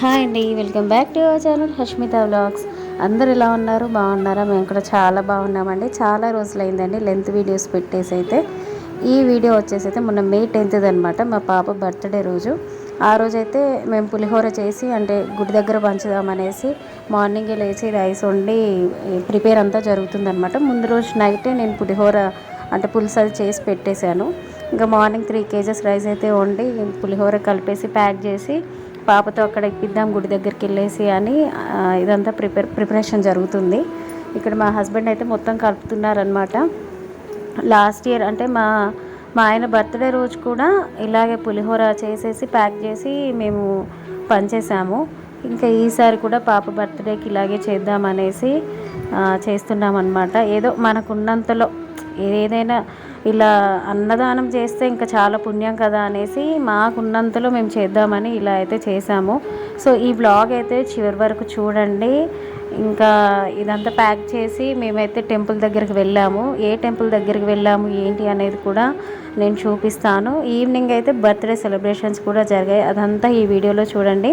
Hi అండి, welcome back to our channel Hashmita vlogs. అందరు ఎలా ఉన్నారు? బాగున్నారా? మేము కూడా చాలా బాగున్నామండి. చాలా రోజులైందండి లెంత్ వీడియోస్ పెట్టేసి. అయితే ఈ వీడియో వచ్చేసి అయితే మొన్న మే 10th అనమాట, మా పాప బర్త్డే రోజు. ఆ రోజైతే మేము పులిహోర చేసి అంటే గుడి దగ్గర పంచుదామనేసి మార్నింగే లేచి రైస్ వండి ప్రిపేర్ అంతా జరుగుతుందనమాట. ముందు రోజు నైటే నేను పులిహోర అంటే పులుసు అది చేసి పెట్టేశాను. ఇంకా మార్నింగ్ 3 kgs రైస్ అయితే వండి పులిహోర కలిపేసి ప్యాక్ చేసి పాపతో అక్కడ ఇప్పిద్దాం గుడి దగ్గరికి వెళ్ళేసి అని ఇదంతా ప్రిపరేషన్ జరుగుతుంది. ఇక్కడ మా హస్బెండ్ అయితే మొత్తం కలుపుతున్నారనమాట. లాస్ట్ ఇయర్ అంటే మా మా ఆయన బర్త్డే రోజు కూడా ఇలాగే పులిహోర చేసేసి ప్యాక్ చేసి మేము పంచేసాము. ఇంకా ఈసారి కూడా పాప బర్త్డేకి ఇలాగే చేద్దామనేసి చేస్తున్నాం అనమాట. ఏదో మనకున్నంతలో ఏదైనా ఇలా అన్నదానం చేస్తే ఇంకా చాలా పుణ్యం కదా అనేసి మాకున్నంతలో మేము చేద్దామని ఇలా అయితే చేసాము. సో ఈ వ్లాగ్ అయితే చివరి వరకు చూడండి. ఇంకా ఇదంతా ప్యాక్ చేసి మేమైతే టెంపుల్ దగ్గరికి వెళ్ళాము. ఏ టెంపుల్ దగ్గరికి వెళ్ళాము ఏంటి అనేది కూడా నేను చూపిస్తాను. ఈవినింగ్ అయితే బర్త్డే సెలబ్రేషన్స్ కూడా జరిగాయి, అదంతా ఈ వీడియోలో చూడండి.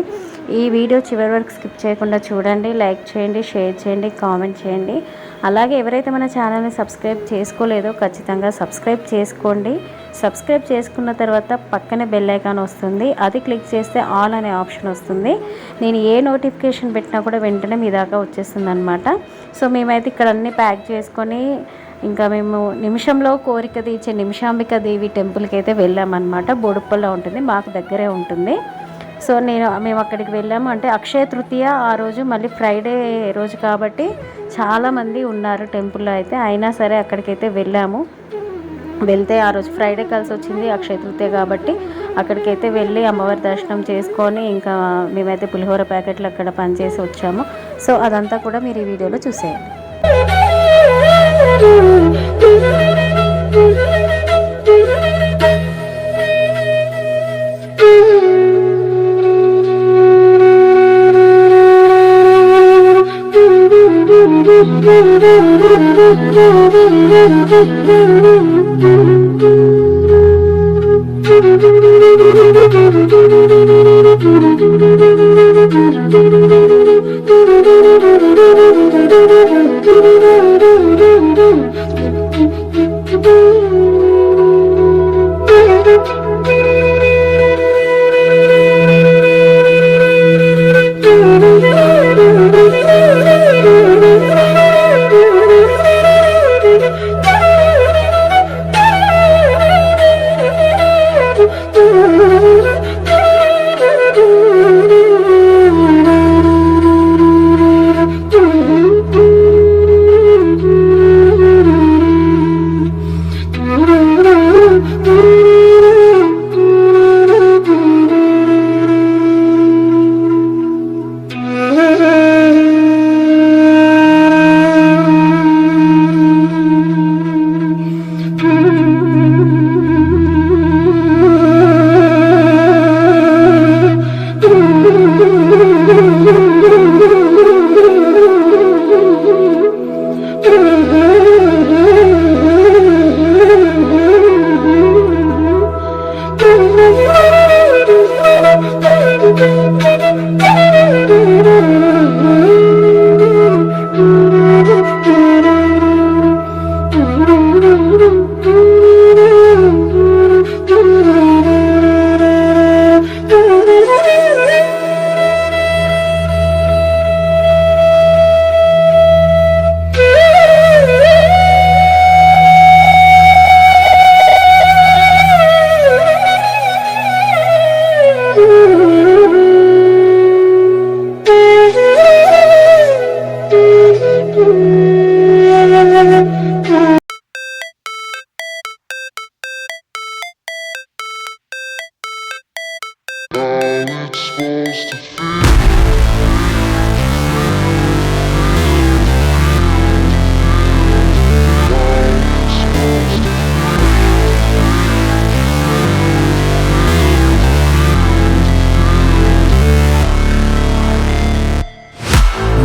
ఈ వీడియో చివరి వరకు స్కిప్ చేయకుండా చూడండి. లైక్ చేయండి, షేర్ చేయండి, కామెంట్ చేయండి. అలాగే ఎవరైతే మన ఛానల్ని సబ్స్క్రైబ్ చేసుకోలేదో ఖచ్చితంగా సబ్స్క్రైబ్ చేసుకోండి. సబ్స్క్రైబ్ చేసుకున్న తర్వాత పక్కనే బెల్ ఐకాన్ వస్తుంది, అది క్లిక్ చేస్తే ఆల్ అనే ఆప్షన్ వస్తుంది. నేను ఏ నోటిఫికేషన్ పెట్టినా కూడా వెంటనే మీ దాకా వచ్చేస్తుంది అనమాట. సో మేమైతే ఇక్కడ అన్నీ ప్యాక్ చేసుకొని ఇంకా మేము నిమిషంలో కోరిక తీర్చే నిమిషాంబిక దేవి టెంపుల్కి అయితే వెళ్ళామన్నమాట. బోడుప్పల్లో ఉంటుంది, మాకు దగ్గరే ఉంటుంది. సో మేము అక్కడికి వెళ్ళాము. అంటే అక్షయ తృతీయ ఆ రోజు, మళ్ళీ ఫ్రైడే రోజు కాబట్టి చాలామంది ఉన్నారు టెంపుల్లో అయితే. అయినా సరే అక్కడికైతే వెళ్ళాము. వెళ్తే ఆ రోజు ఫ్రైడే కలిసి వచ్చింది, అక్షయ తృతీయ కాబట్టి అక్కడికైతే వెళ్ళి అమ్మవారి దర్శనం చేసుకొని ఇంకా మేమైతే పులిహోర ప్యాకెట్లు అక్కడ పనిచేసి వచ్చాము. సో అదంతా కూడా మీరు ఈ వీడియోలో చూసేయండి.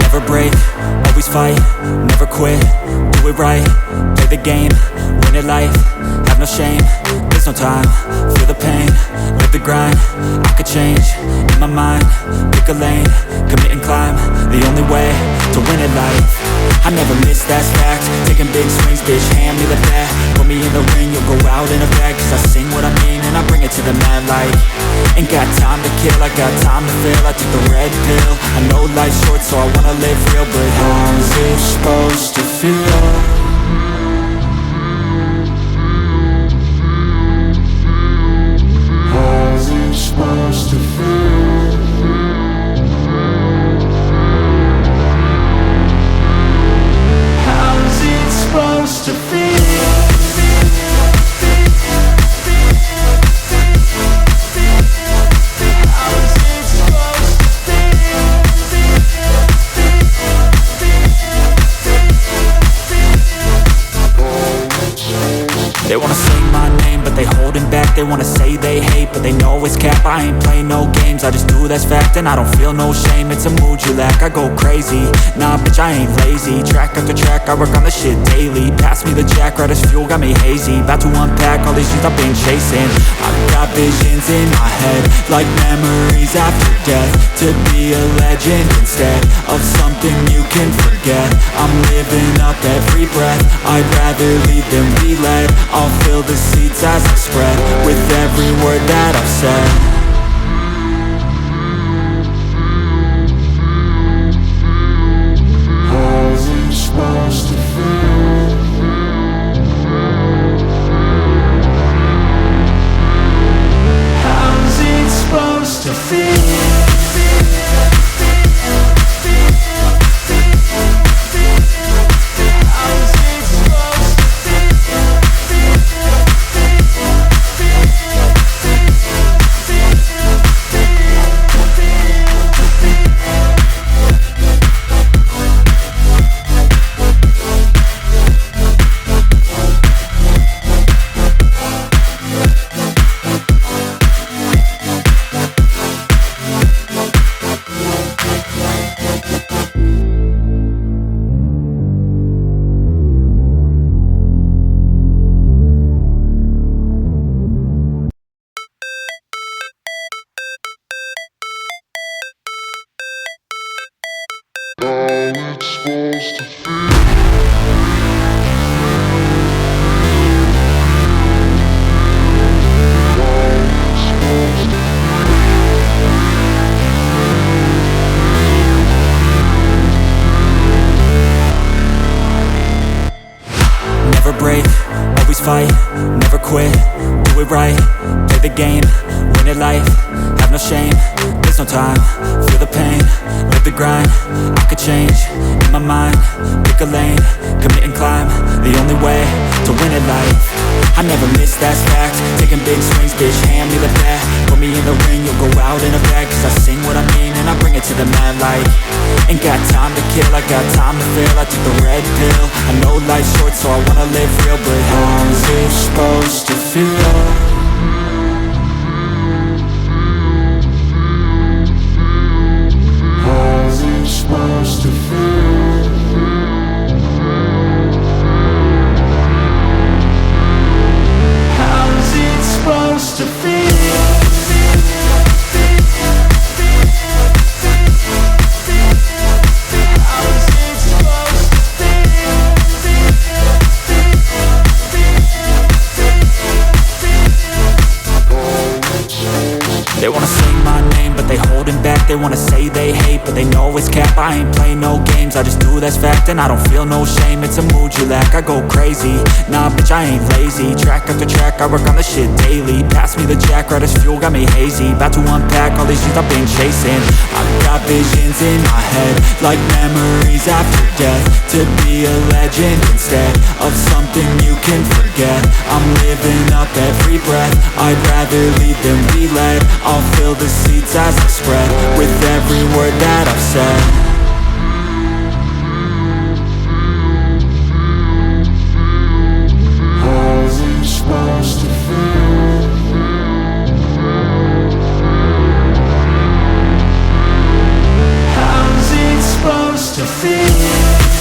Never break, always fight, never quit, do it right, play the game, win it life, have no shame, there's no time, feel the pain, live the grind, I could change, in my mind, pick a lane, commit and climb, the only way to win it life. I never miss, that's fact, taking big swings, bitch, hand me the bat, put me in the ring, you'll go out in a bag, cause I sing what I mean and I bring it to the mad light. Ain't got time to kill, I got time to feel, I took the red pill, I know life's short so I wanna live real, but how's it supposed to feel? How's it supposed to feel? How's it supposed to feel? They wanna say my name, but they holding back. They wanna say they hate, but they know it's cap. I ain't play no games, I just do that's fact. And I don't feel no shame, it's a mood you lack. I go crazy, nah bitch I ain't lazy. Track after track, I work on the shit daily. Pass me the jack, right as fuel, got me hazy. About to unpack all these things I've been chasing. I've got visions in my head, like memories after death. To be a legend instead of something you can forget. I'm living up every breath, I'd rather lead than be led. I'll fill the seats as I spread with every word that I've said. How's it supposed to feel? How's it supposed to feel? Never break, always fight, never quit, do it right, play the game, win it life, have no shame, there's no time, feel the pain, live the grind, I could change, in my mind, pick a lane, commit and climb, the only way to win it life. I never miss, that's fact, taking big swings, bitch, hand me the bat, put me in the ring, you'll go out in a bag, cause I sing what I mean and I bring it to the mad light. Ain't got time to kill, I got time to feel, I took the red pill, I know life's short so I wanna live real, but how's it supposed to feel? How's it supposed to feel? How's it supposed to feel? They wanna say my name, but they holding back. They wanna say they hate, but they know it's cap. I ain't play no games, I just do that's fact. And I don't feel no shame, it's a mood you lack. I go crazy, nah bitch I ain't lazy. Track after track, I work on the shit daily. Pass me the jack, right as fuel, got me hazy. About to unpack all these things I've been chasing. I've got visions in my head, like memories after death. To be a legend instead of something you can forget. I'm living up every breath, I'd rather lead than be led. I'll fill the seats as I spread with every word that I've said. How's it supposed to feel? How's it supposed to feel?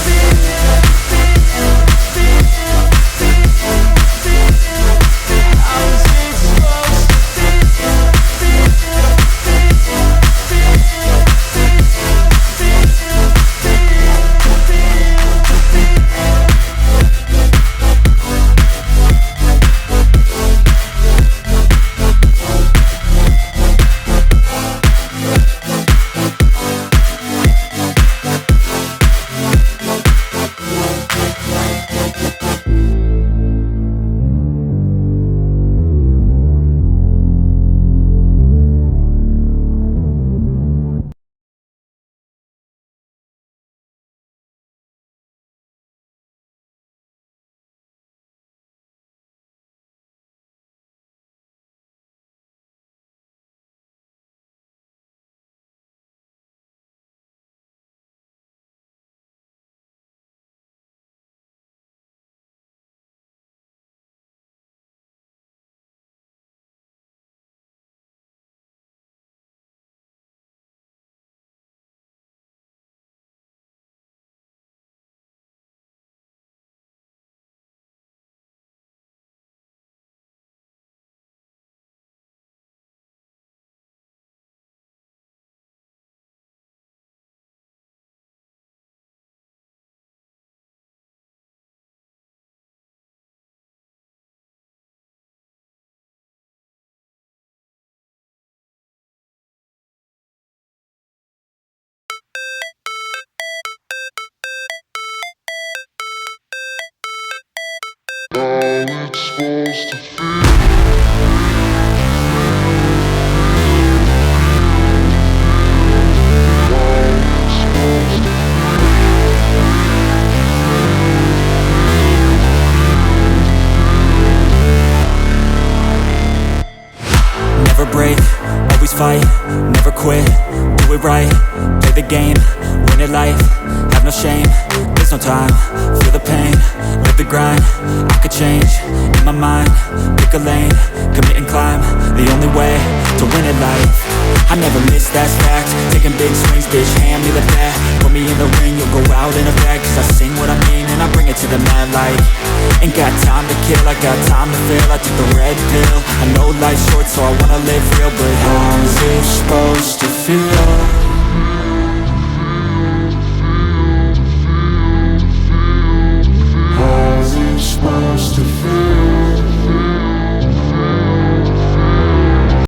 Never break, always fight, never quit, do it right, play the game, win it life, have no shame, there's no time, feel the pain, live the grind, I could change, in my mind, pick a lane, commit and climb, the only way to win it life. I never miss, that's fact, taking big swings, bitch, hand me the bat, put me in the ring, you'll go out in a bag, cause I sing what I mean and I bring it to the mad light. Ain't got time to kill, I got time to feel, I took the red pill, I know life's short so I wanna live real, but how's it supposed to feel?